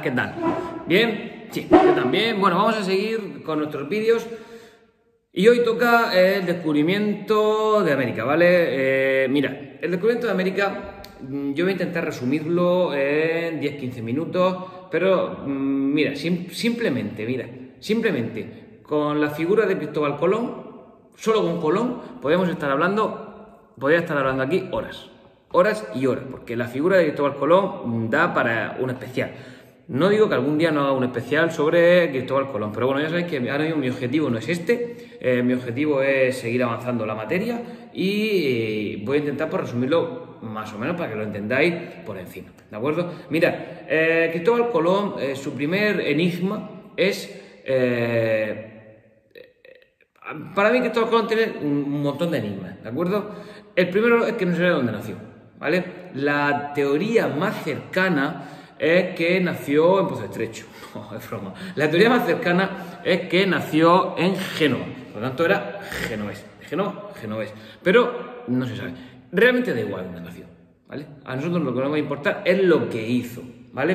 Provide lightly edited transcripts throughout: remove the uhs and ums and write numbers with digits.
¿qué tal? ¿Bien? Sí, yo también. Bueno, vamos a seguir con nuestros vídeos. Y hoy toca el descubrimiento de América, ¿vale? Mira, el descubrimiento de América, yo voy a intentar resumirlo en 10-15 minutos, pero mira, simplemente con la figura de Cristóbal Colón, solo con Colón, podría estar hablando aquí horas y horas, porque la figura de Cristóbal Colón da para un especial. No digo que algún día no haga un especial sobre Cristóbal Colón, pero bueno, ya sabéis que ahora mismo mi objetivo no es este, mi objetivo es seguir avanzando la materia y voy a intentar resumirlo más o menos para que lo entendáis por encima, ¿de acuerdo? Mirad, Cristóbal Colón, su primer enigma es... para mí Cristóbal Colón tiene un montón de enigmas, ¿de acuerdo? El primero es que no se sabe dónde nació, ¿vale? La teoría más cercana es que nació en Pozo Estrecho. No, es broma. La teoría más cercana es que nació en Génova. Por lo tanto, era genovés. De Génova, genovés. Pero no se sabe. Realmente da igual dónde nació, ¿vale? A nosotros lo que nos va a importar es lo que hizo, ¿vale?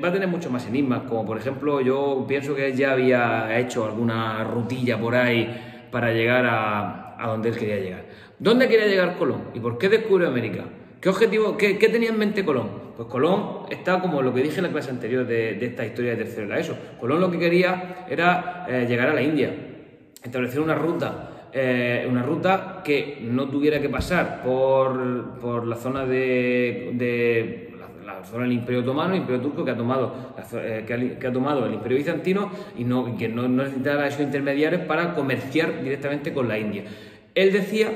Va a tener muchos más enigmas, como por ejemplo, yo pienso que ya había hecho alguna rutilla por ahí para llegar a donde él quería llegar. ¿Dónde quería llegar Colón? ¿Y por qué descubrió América? ¿Qué objetivo, qué tenía en mente Colón? Pues Colón está como lo que dije en la clase anterior de esta historia de tercero de la ESO. Colón lo que quería era llegar a la India, establecer una ruta que no tuviera que pasar por la zona la zona del Imperio Otomano, el Imperio Turco que ha tomado el Imperio Bizantino y que no necesitara esos intermediarios para comerciar directamente con la India. Él decía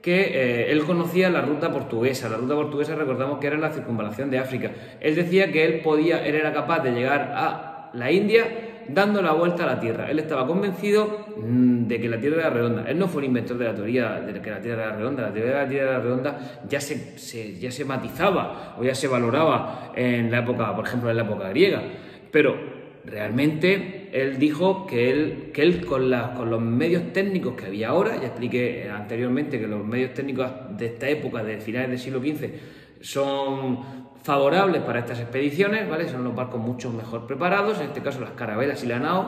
que él conocía la ruta portuguesa. La ruta portuguesa, recordamos que era la circunvalación de África. Él decía que él era capaz de llegar a la India dando la vuelta a la Tierra. Él estaba convencido de que la Tierra era redonda. Él no fue el inventor de la teoría de que la Tierra era redonda. La teoría de la Tierra era redonda ya se matizaba o ya se valoraba en la época, por ejemplo, en la época griega. Pero realmente él dijo que él con los medios técnicos que había ahora, ya expliqué anteriormente que los medios técnicos de esta época, de finales del siglo XV, son favorables para estas expediciones, ¿vale? Son los barcos mucho mejor preparados, en este caso las carabelas y las naos,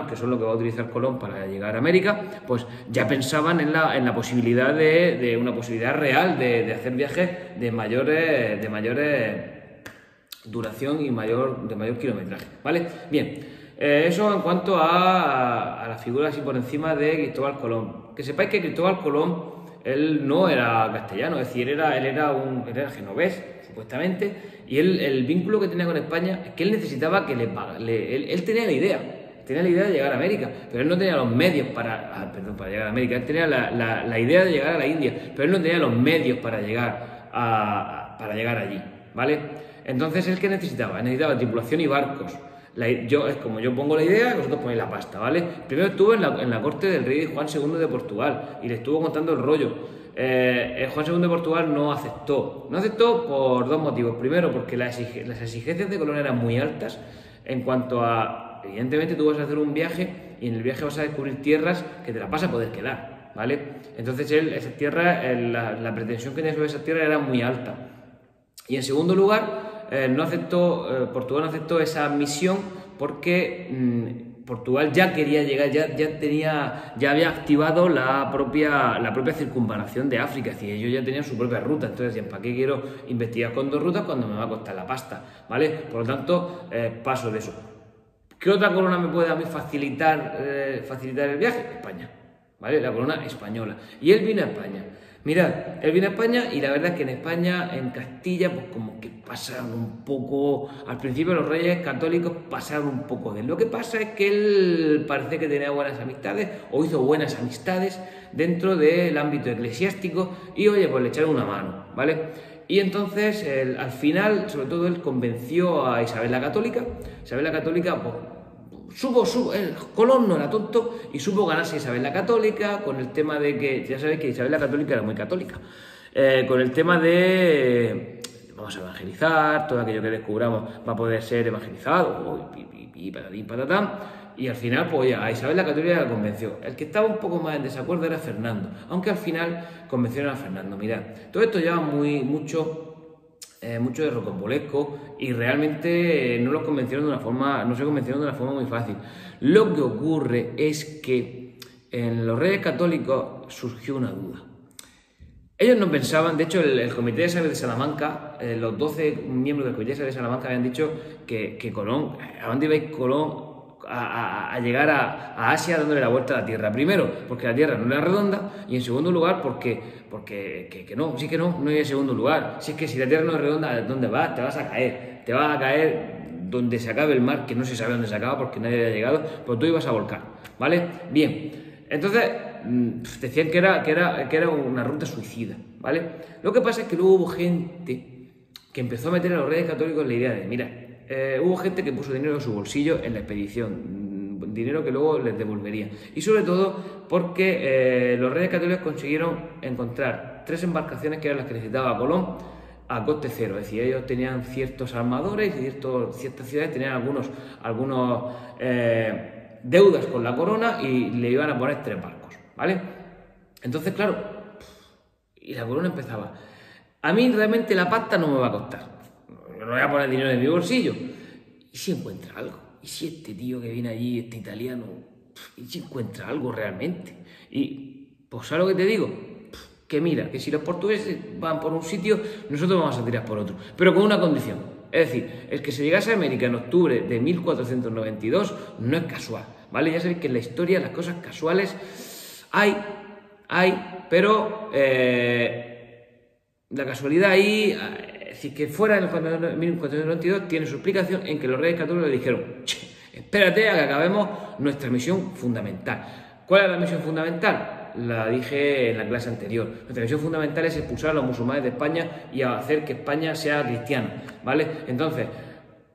que son lo que va a utilizar Colón para llegar a América, pues ya pensaban en la posibilidad de una posibilidad real de hacer viajes de mayores duración y de mayor kilometraje, ¿vale? Bien, eso en cuanto a la figura así por encima de Cristóbal Colón. Que sepáis que Cristóbal Colón, él no era castellano, es decir, él era genovés, supuestamente, y el vínculo que tenía con España es que él necesitaba que él tenía la idea de llegar a América, pero él no tenía los medios para llegar a América. Él tenía la idea de llegar a la India, pero él no tenía los medios para llegar allí, ¿vale? Entonces, ¿él qué necesitaba? Necesitaba tripulación y barcos. Es como yo pongo la idea y vosotros ponéis la pasta, ¿vale? Primero estuvo en la corte del rey Juan II de Portugal y le estuvo contando el rollo. Juan II de Portugal no aceptó. No aceptó por dos motivos. Primero, porque las exigencias de Colón eran muy altas en cuanto a... Evidentemente tú vas a hacer un viaje y en el viaje vas a descubrir tierras que te las vas a poder quedar, ¿vale? Entonces esas tierras, la pretensión que tenía sobre esas tierras era muy alta. Y en segundo lugar, Portugal no aceptó esa misión porque Portugal ya quería llegar, ya había activado la propia circunvalación de África, es decir, ellos ya tenían su propia ruta. Entonces decían, ¿para qué quiero investigar con dos rutas cuando me va a costar la pasta? ¿Vale? Por lo tanto, paso de eso. ¿Qué otra corona me puede a mí facilitar el viaje? España, ¿vale? La corona española. Y él vino a España. Mirad, él vino a España y la verdad es que en España, en Castilla, pues como que pasaron un poco... Al principio los reyes católicos pasaron un poco de él. Lo que pasa es que él parece que tenía buenas amistades o hizo buenas amistades dentro del ámbito eclesiástico y, oye, pues le echaron una mano, ¿vale? Y entonces, al final, sobre todo, él convenció a Isabel la Católica. Isabel la Católica, pues... Colón no era tonto y supo ganarse a Isabel la Católica con el tema de que, ya sabéis que Isabel la Católica era muy católica, con el tema de vamos a evangelizar, todo aquello que descubramos va a poder ser evangelizado, y al final pues a Isabel la Católica la convenció. El que estaba un poco más en desacuerdo era Fernando, aunque al final convencieron a Fernando. Mirad, todo esto lleva mucho mucho de rocambolesco y realmente no los convencieron de una forma, no se convencieron de una forma muy fácil. Lo que ocurre es que en los Reyes Católicos surgió una duda. Ellos no pensaban, de hecho el Comité de Sabios de Salamanca, los 12 miembros del Comité de Sabios de Salamanca habían dicho que Colón, ¿a dónde iba Colón a llegar a Asia dándole la vuelta a la Tierra? Primero, porque la Tierra no era redonda, y en segundo lugar, porque no hay en segundo lugar. Si es que si la Tierra no es redonda, ¿dónde vas? Te vas a caer donde se acabe el mar, que no se sabe dónde se acaba porque nadie había llegado, pero tú ibas a volcar, ¿vale? Bien, entonces decían que era una ruta suicida, ¿vale? Lo que pasa es que luego hubo gente que empezó a meter a los Reyes Católicos la idea de, mira, hubo gente que puso dinero en su bolsillo en la expedición, dinero que luego les devolvería. Y sobre todo porque los Reyes Católicos consiguieron encontrar 3 embarcaciones que eran las que necesitaba Colón a coste cero. Es decir, ellos tenían ciertos armadores y ciertas ciudades tenían algunos deudas con la corona y le iban a poner 3 barcos, ¿vale? Entonces, claro, y la corona empezaba, a mí realmente la pasta no me va a costar, no voy a poner dinero en mi bolsillo. ¿Y si encuentra algo? ¿Y si este tío que viene allí, este italiano, y si encuentra algo realmente? Y, pues, ¿sabes lo que te digo? Que mira, que si los portugueses van por un sitio, nosotros vamos a tirar por otro, pero con una condición. Es decir, el que se llegase a América en octubre de 1492 no es casual, ¿vale? Ya sabéis que en la historia las cosas casuales hay, pero la casualidad ahí, es decir, que fuera en 1492 tiene su explicación en que los Reyes Católicos le dijeron, espérate a que acabemos nuestra misión fundamental. ¿Cuál es la misión fundamental? La dije en la clase anterior. Nuestra misión fundamental es expulsar a los musulmanes de España y hacer que España sea cristiana, ¿vale? Entonces,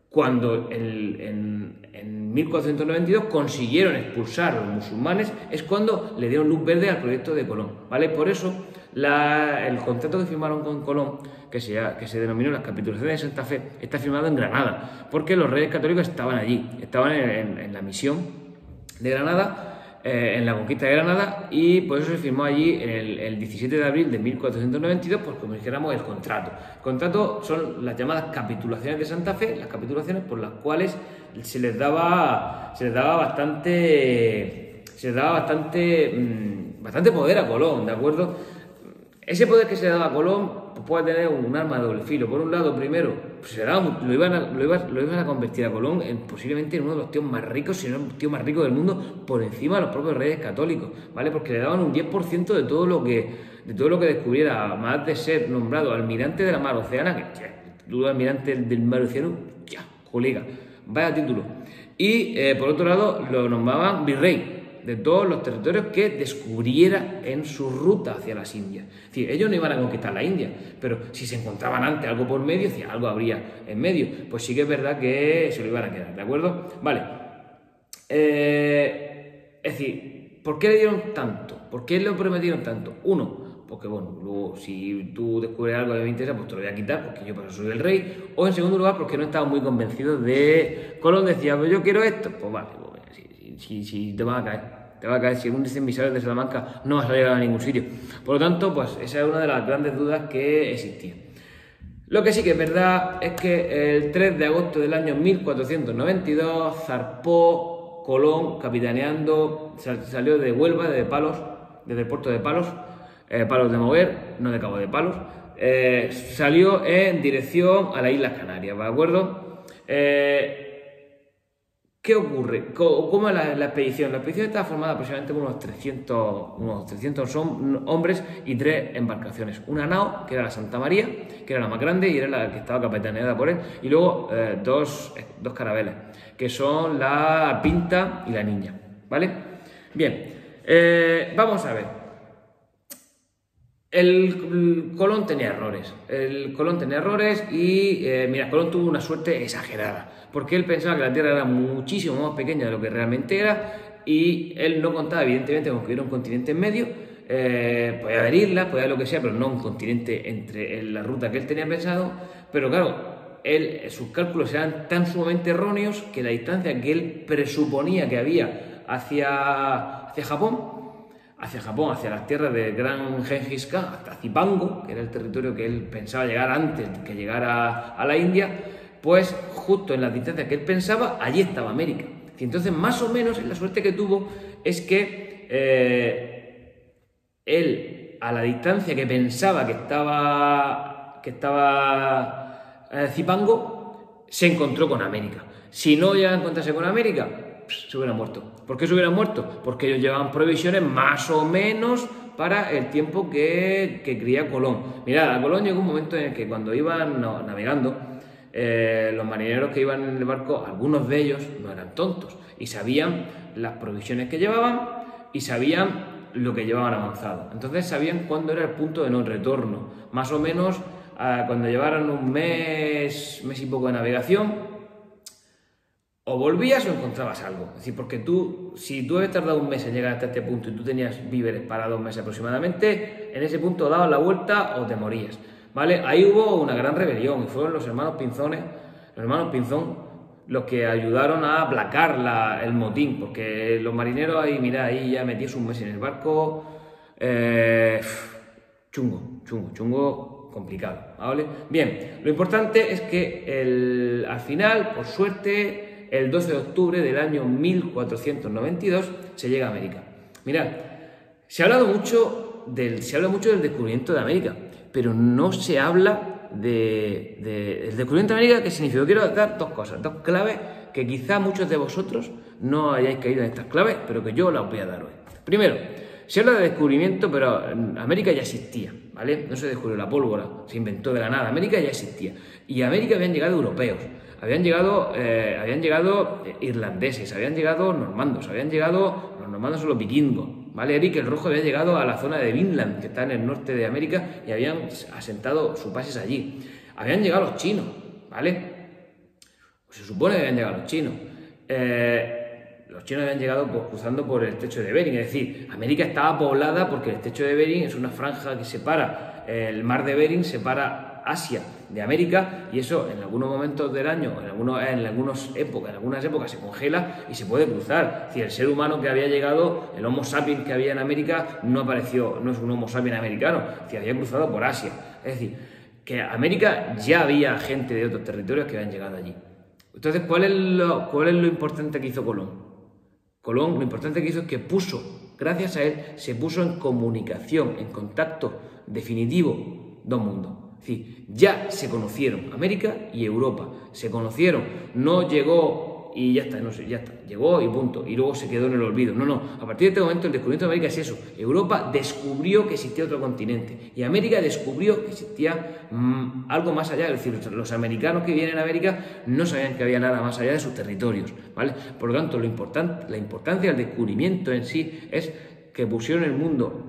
cuando en 1492 consiguieron expulsar a los musulmanes, es cuando le dieron luz verde al proyecto de Colón, ¿vale? Por eso, el contrato que firmaron con Colón, que se denominó las Capitulaciones de Santa Fe, está firmado en Granada, porque los Reyes Católicos estaban allí, estaban en la misión de Granada, en la conquista de Granada, y por eso se firmó allí el 17 de abril de 1492, pues como dijéramos, el contrato. El contrato son las llamadas capitulaciones de Santa Fe, las capitulaciones por las cuales se les daba bastante poder a Colón, ¿de acuerdo? Ese poder que se le daba a Colón pues puede tener un arma de doble filo. Por un lado, primero, pues lo iban a convertir a Colón posiblemente en uno de los tíos más ricos, si no el tío más rico del mundo, por encima de los propios Reyes Católicos, ¿vale? Porque le daban un 10% de todo lo que descubriera, más de ser nombrado almirante de la mar Oceana, que título de almirante del mar Océano, ya, colega, vaya título. Y por otro lado, lo nombraban virrey de todos los territorios que descubriera en su ruta hacia las Indias. Es decir, ellos no iban a conquistar la India, pero si se encontraban antes algo por medio, es decir, algo habría en medio, pues sí que es verdad que se lo iban a quedar, ¿de acuerdo? Vale. Es decir, ¿por qué le dieron tanto? ¿Por qué le prometieron tanto? Uno, porque bueno, luego si tú descubres algo que me interesa, pues te lo voy a quitar, porque yo para eso soy el rey. O en segundo lugar, porque no estaban muy convencidos de... Colón decía, pues yo quiero esto, pues vale, pues si te van a caer, si un emisario de Salamanca no vas a llegar a ningún sitio. Por lo tanto, pues esa es una de las grandes dudas que existía. Lo que sí que es verdad es que el 3 de agosto del año 1492 zarpó Colón capitaneando, salió de Huelva, desde el puerto de Palos de Moguer, no de Cabo de Palos, salió en dirección a las Islas Canarias, ¿de acuerdo? ¿Qué ocurre? ¿Cómo es la expedición? La expedición estaba formada aproximadamente por unos 300 hombres y 3 embarcaciones. Una nao, que era la Santa María, que era la más grande y era la que estaba capitaneada por él, y luego dos carabelas, que son la Pinta y la Niña, ¿vale? Bien, vamos a ver. El Colón tenía errores. Y mira, Colón tuvo una suerte exagerada, porque él pensaba que la Tierra era muchísimo más pequeña de lo que realmente era, y él no contaba evidentemente con que hubiera un continente en medio. Podía haber islas, podía haber lo que sea, pero no un continente en la ruta que él tenía pensado. Pero claro, sus cálculos eran tan sumamente erróneos que la distancia que él presuponía que había hacia Japón, hacia Japón, hacia las tierras del gran Gengis Khan, hasta Zipango, que era el territorio que él pensaba llegar antes que llegara a la India, pues justo en las distancias que él pensaba, allí estaba América. Y entonces, más o menos, la suerte que tuvo es que él, a la distancia que pensaba que estaba Zipango, se encontró con América. Si no llegaba a encontrarse con América, se hubiera muerto. ¿Por qué se hubiera muerto? Porque ellos llevaban provisiones más o menos para el tiempo que creía Colón. Mirad, a Colón llegó un momento en el que cuando iban navegando, los marineros que iban en el barco, algunos de ellos no eran tontos y sabían las provisiones que llevaban y sabían lo que llevaban avanzado. Entonces sabían cuándo era el punto de no retorno. Más o menos cuando llevaran un mes y poco de navegación, o volvías o encontrabas algo. Es decir, porque si tú habías tardado un mes en llegar hasta este punto y tú tenías víveres para 2 meses aproximadamente, en ese punto dabas la vuelta o te morías, ¿vale? Ahí hubo una gran rebelión y fueron los hermanos Pinzón, los que ayudaron a aplacar el motín, porque los marineros ahí, mira, ahí ya metías un mes en el barco, chungo, complicado, ¿vale? Bien, lo importante es que al final, por suerte, el 12 de octubre del año 1492 se llega a América. Mirad, se habla mucho del descubrimiento de América, pero no se habla del descubrimiento de América. ¿Qué significa? Quiero dar 2 cosas, 2 claves que quizá muchos de vosotros no hayáis caído en estas claves, pero que yo las voy a dar hoy. Primero, se habla de descubrimiento, pero América ya existía, ¿vale? No se descubrió la pólvora, se inventó de la nada. América ya existía. Y a América habían llegado europeos, habían llegado irlandeses, habían llegado normandos, los normandos son los vikingos, ¿vale? Eric el Rojo había llegado a la zona de Vinland, que está en el norte de América, y habían asentado sus bases allí. Habían llegado los chinos, ¿vale? Se supone que habían llegado los chinos. Los chinos habían llegado cruzando por el estrecho de Bering, es decir, América estaba poblada porque el estrecho de Bering es una franja que separa, el mar de Bering separa Asia de América, y eso en algunos momentos del año, en algunas épocas se congela y se puede cruzar. Es decir, el ser humano que había llegado, el Homo sapiens que había en América, no es un Homo sapiens americano, es decir, había cruzado por Asia. Es decir, que en América ya había gente de otros territorios que habían llegado allí. Entonces, ¿cuál es lo importante que hizo Colón? Colón, lo importante que hizo es que gracias a él, se puso en comunicación, en contacto definitivo 2 mundos. Es decir, ya se conocieron América y Europa, se conocieron, no llegó y ya está, llegó y punto, y luego se quedó en el olvido. No, a partir de este momento el descubrimiento de América es eso. Europa descubrió que existía otro continente y América descubrió que existía algo más allá. Es decir, los americanos que vienen a América no sabían que había nada más allá de sus territorios, ¿vale? Por lo tanto, la importancia del descubrimiento en sí es que pusieron el mundo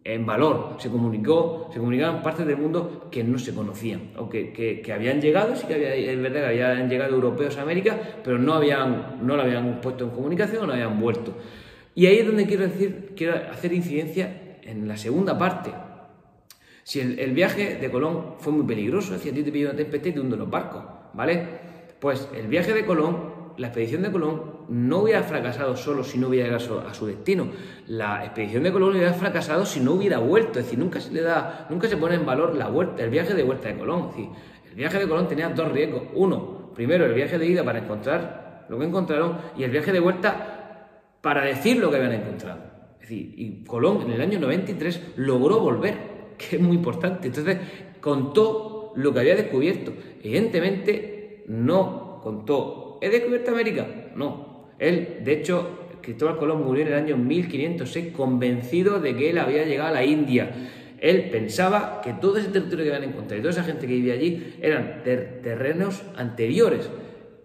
en valor, se comunicaban partes del mundo que no se conocían, o que habían llegado, sí que es verdad que habían llegado europeos a América, pero no lo habían puesto en comunicación, no habían vuelto. Y ahí es donde quiero hacer incidencia en la segunda parte. Si el viaje de Colón fue muy peligroso, si a ti te pilló una tempestad y te hunden los barcos, ¿vale? Pues el viaje de Colón, la expedición de Colón, no hubiera fracasado solo si no hubiera llegado a su destino. La expedición de Colón hubiera fracasado si no hubiera vuelto. Es decir, nunca se pone en valor el viaje de vuelta de Colón. Es decir, el viaje de Colón tenía 2 riesgos. Uno, primero el viaje de ida para encontrar lo que encontraron, y el viaje de vuelta para decir lo que habían encontrado. Es decir, y Colón en el año 93 logró volver, que es muy importante. Entonces contó lo que había descubierto. Evidentemente no contó: ¿he descubierto América? No. Él, de hecho, Cristóbal Colón murió en el año 1506 convencido de que él había llegado a la India. Él pensaba que todo ese territorio que habían encontrado y toda esa gente que vivía allí eran terrenos anteriores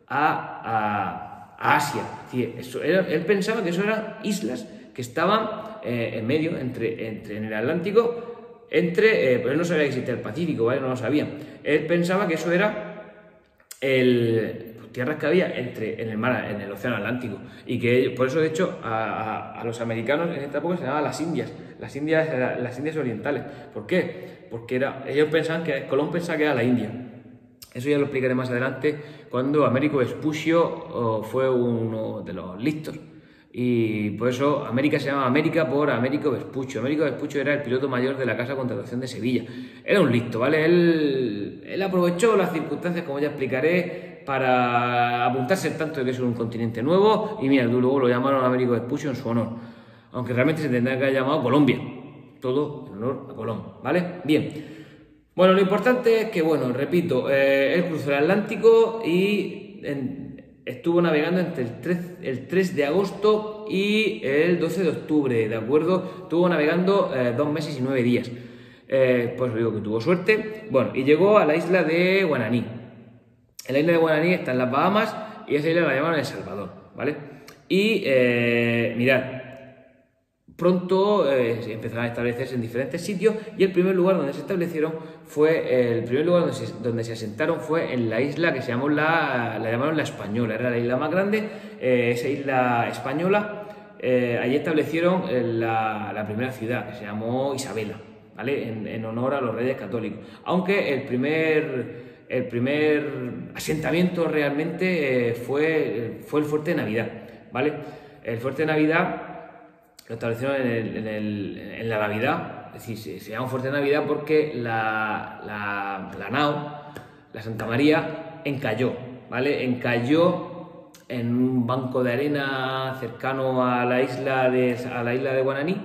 a Asia. Es decir, él pensaba que eso eran islas que estaban en medio, en el Atlántico, pero él no sabía que existía el Pacífico, ¿vale? No lo sabía. Él pensaba que eso era tierras que había en el océano Atlántico, y que por eso, de hecho, a los americanos en esta época se llamaban las Indias orientales. ¿Por qué? Porque Colón pensaba que era la India. Eso ya lo explicaré más adelante, cuando Américo Vespucio fue uno de los listos. Y por eso América se llama América por Américo Vespuccio. Américo Vespuccio era el piloto mayor de la Casa Contratación de Sevilla. Era un listo, ¿vale? Él aprovechó las circunstancias, como ya explicaré, para apuntarse tanto de que es un continente nuevo. Y mira, luego lo llamaron Américo Vespuccio en su honor. Aunque realmente se tendría que haber llamado Colombia. Todo en honor a Colón, ¿vale? Bien. Bueno, lo importante es que, bueno, repito, él cruzó el Atlántico y estuvo navegando entre el 3 de agosto y el 12 de octubre, ¿de acuerdo? Estuvo navegando 2 meses y 9 días. Pues digo que tuvo suerte. Bueno, y llegó a la isla de Guananí. En la isla de Guananí está en las Bahamas y esa isla la llamaron El Salvador, ¿vale? Y mirad, pronto se empezaron a establecerse en diferentes sitios y el primer lugar donde se establecieron fue, el primer lugar donde se asentaron fue en la isla que se llamó la llamaron la Española, era la isla más grande, esa isla española, allí establecieron la primera ciudad que se llamó Isabela, ¿vale? En honor a los reyes católicos, aunque el primer asentamiento realmente fue el Fuerte de Navidad, ¿vale? El Fuerte de Navidad lo establecieron en la Navidad, es decir, se llama Fuerte de Navidad porque la nao, la Santa María, encalló, ¿vale? Encalló en un banco de arena cercano a la isla de Guananí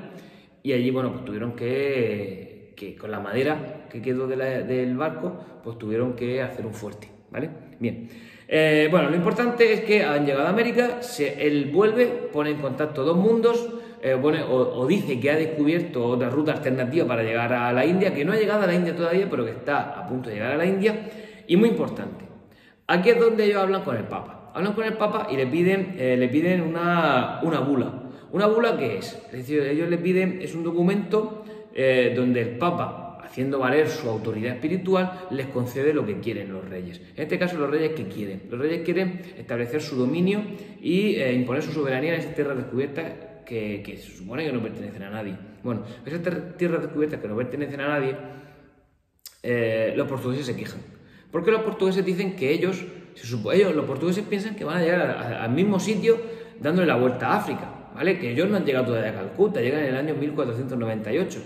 y allí, bueno, pues tuvieron que con la madera que quedó del barco, pues tuvieron que hacer un fuerte, ¿vale? Bien. Bueno, lo importante es que han llegado a América, él vuelve, pone en contacto dos mundos, o dice que ha descubierto otra ruta alternativa para llegar a la India, que no ha llegado a la India todavía, pero que está a punto de llegar a la India. Y muy importante, aquí es donde ellos hablan con el Papa. Hablan con el Papa y le piden una bula. ¿Una bula qué es? Es decir, ellos le piden, es un documento donde el Papa, haciendo valer su autoridad espiritual, les concede lo que quieren los reyes. En este caso, los reyes, ¿qué quieren? Los reyes quieren establecer su dominio y imponer su soberanía en esas tierras descubiertas que se supone que no pertenecen a nadie. Bueno, esas tierras descubiertas que no pertenecen a nadie, los portugueses se quejan. Porque los portugueses dicen que los portugueses piensan que van a llegar al mismo sitio dándole la vuelta a África, ¿vale? Que ellos no han llegado todavía a Calcuta, llegan en el año 1498.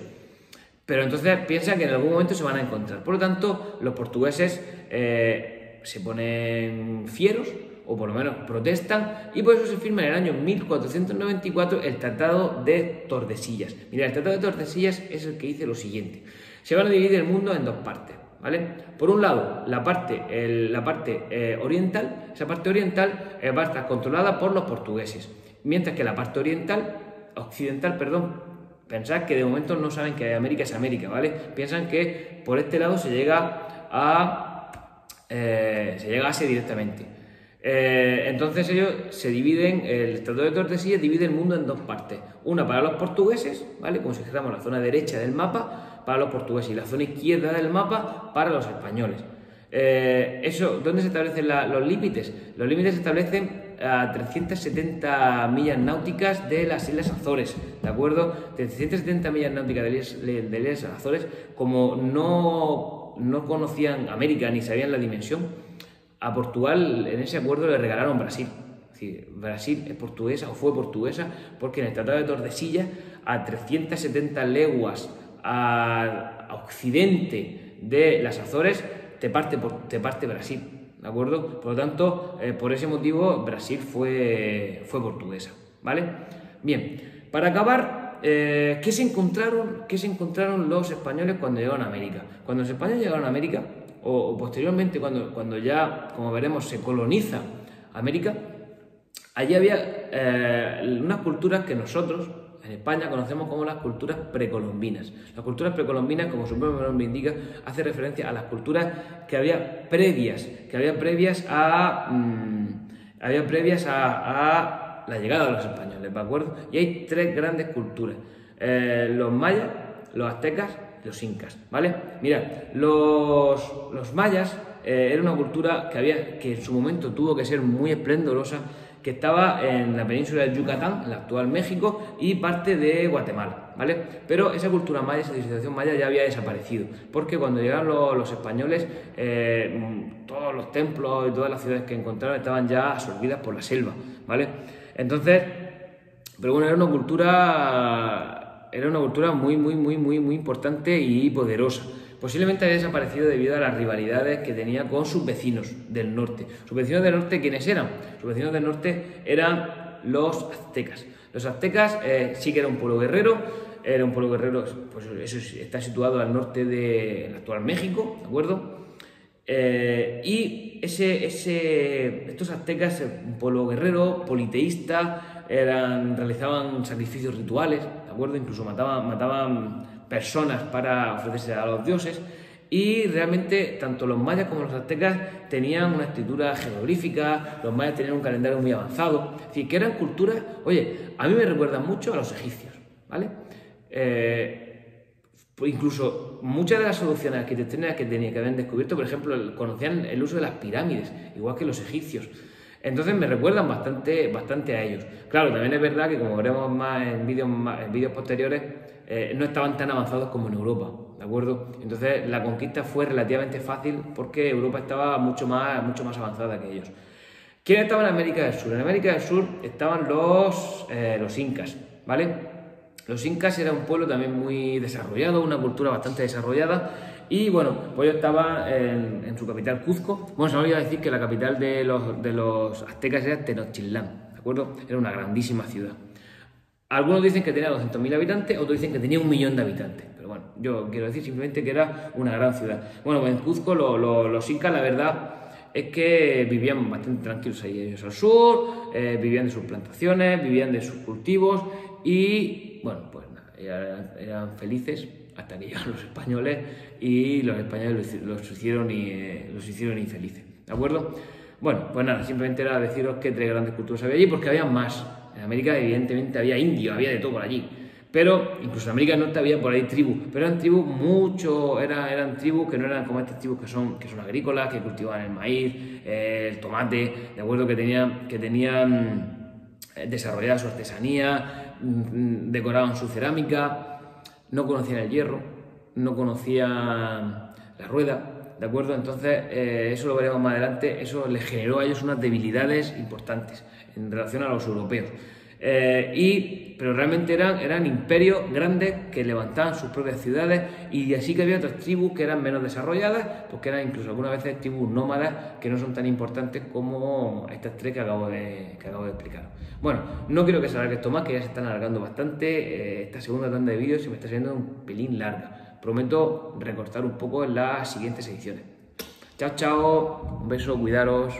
Pero entonces piensan que en algún momento se van a encontrar. Por lo tanto, los portugueses se ponen fieros, o por lo menos protestan, y por eso se firma en el año 1494 el Tratado de Tordesillas. Mira, el Tratado de Tordesillas es el que dice lo siguiente: se van a dividir el mundo en dos partes, ¿vale? Por un lado, la parte oriental, esa parte oriental va a estar controlada por los portugueses, mientras que la parte occidental, pensad que de momento no saben que América es América, ¿vale? Piensan que por este lado se llega a Asia directamente. Entonces ellos se dividen, el Tratado de Tordesillas divide el mundo en dos partes, una para los portugueses, ¿vale? Como si dijéramos la zona derecha del mapa para los portugueses y la zona izquierda del mapa para los españoles. ¿Dónde se establecen los límites? Los límites se establecen a 370 millas náuticas de las Islas Azores, ¿de acuerdo? 370 millas náuticas de las Islas Azores, como no conocían América ni sabían la dimensión, a Portugal en ese acuerdo le regalaron Brasil. Es decir, Brasil es portuguesa o fue portuguesa porque en el Tratado de Tordesillas, a 370 leguas a occidente de las Azores, te parte Brasil, ¿de acuerdo? Por lo tanto, por ese motivo Brasil fue portuguesa, ¿vale? Bien, para acabar, ¿qué se encontraron los españoles cuando llegaron a América? Cuando los españoles llegaron a América, o posteriormente cuando ya, como veremos, se coloniza América, allí había unas culturas que nosotros en España conocemos como las culturas precolombinas. Las culturas precolombinas, como su propio nombre indica, hace referencia a las culturas que había previas a la llegada de los españoles, ¿de acuerdo? Y hay tres grandes culturas: los mayas, los aztecas, los incas, ¿vale? Mirad, los mayas era una cultura que en su momento tuvo que ser muy esplendorosa, que estaba en la península del Yucatán, en el actual México, y parte de Guatemala, ¿vale? Pero esa cultura maya, esa civilización maya ya había desaparecido, porque cuando llegaron los españoles, todos los templos y todas las ciudades que encontraron estaban ya absorbidas por la selva, ¿vale? Entonces, Pero bueno, era una cultura muy importante y poderosa. Posiblemente haya desaparecido debido a las rivalidades que tenía con sus vecinos del norte. ¿Sus vecinos del norte quiénes eran? Sus vecinos del norte eran los aztecas. Los aztecas sí que era un pueblo guerrero, pues eso está situado al norte del actual México, ¿de acuerdo? Y estos aztecas, un pueblo guerrero, politeísta, realizaban sacrificios rituales, ¿de acuerdo? Incluso mataban personas para ofrecerse a los dioses. Y realmente tanto los mayas como los aztecas tenían una escritura jeroglífica, los mayas tenían un calendario muy avanzado, es decir, que eran culturas, oye, a mí me recuerdan mucho a los egipcios, ¿vale? Pues incluso muchas de las soluciones arquitectónicas que habían descubierto, por ejemplo, conocían el uso de las pirámides, igual que los egipcios. Entonces me recuerdan bastante a ellos. Claro, también es verdad que como veremos más en vídeos posteriores, no estaban tan avanzados como en Europa, ¿de acuerdo? Entonces la conquista fue relativamente fácil porque Europa estaba mucho más avanzada que ellos. ¿Quién estaba en América del Sur? En América del Sur estaban los incas, ¿vale? Los incas era un pueblo también muy desarrollado, una cultura bastante desarrollada. Y bueno, pues ellos estaban en su capital, Cuzco. Bueno, se me olvidó decir que la capital de los aztecas era Tenochtitlán, ¿de acuerdo? Era una grandísima ciudad. Algunos dicen que tenía 200.000 habitantes, otros dicen que tenía 1 millón de habitantes. Pero bueno, yo quiero decir simplemente que era una gran ciudad. Bueno, pues en Cuzco los incas, la verdad, es que vivían bastante tranquilos ahí ellos al sur, vivían de sus plantaciones, vivían de sus cultivos y, bueno, pues nada, eran felices hasta que llegaron los españoles y los españoles los hicieron infelices, ¿de acuerdo? Bueno, pues nada, simplemente era deciros que 3 grandes culturas había allí porque había más. En América evidentemente había indios, había de todo por allí. Pero incluso en América del Norte había por ahí tribus, pero eran tribus eran tribus que no eran como estas tribus que son agrícolas, que cultivaban el maíz, el tomate, de acuerdo, que tenían desarrollada su artesanía, decoraban su cerámica, no conocían el hierro, no conocían la rueda, ¿de acuerdo? Entonces, eso lo veremos más adelante, eso les generó a ellos unas debilidades importantes en relación a los europeos. Pero realmente eran imperios grandes que levantaban sus propias ciudades y así que había otras tribus que eran menos desarrolladas, porque eran incluso algunas veces tribus nómadas que no son tan importantes como estas 3 que acabo de explicar. Bueno, no quiero que se alargue esto más, que ya se están alargando bastante. Esta segunda tanda de vídeos se me está haciendo un pelín larga. Prometo recortar un poco en las siguientes ediciones. Chao, chao, un beso, cuidaros.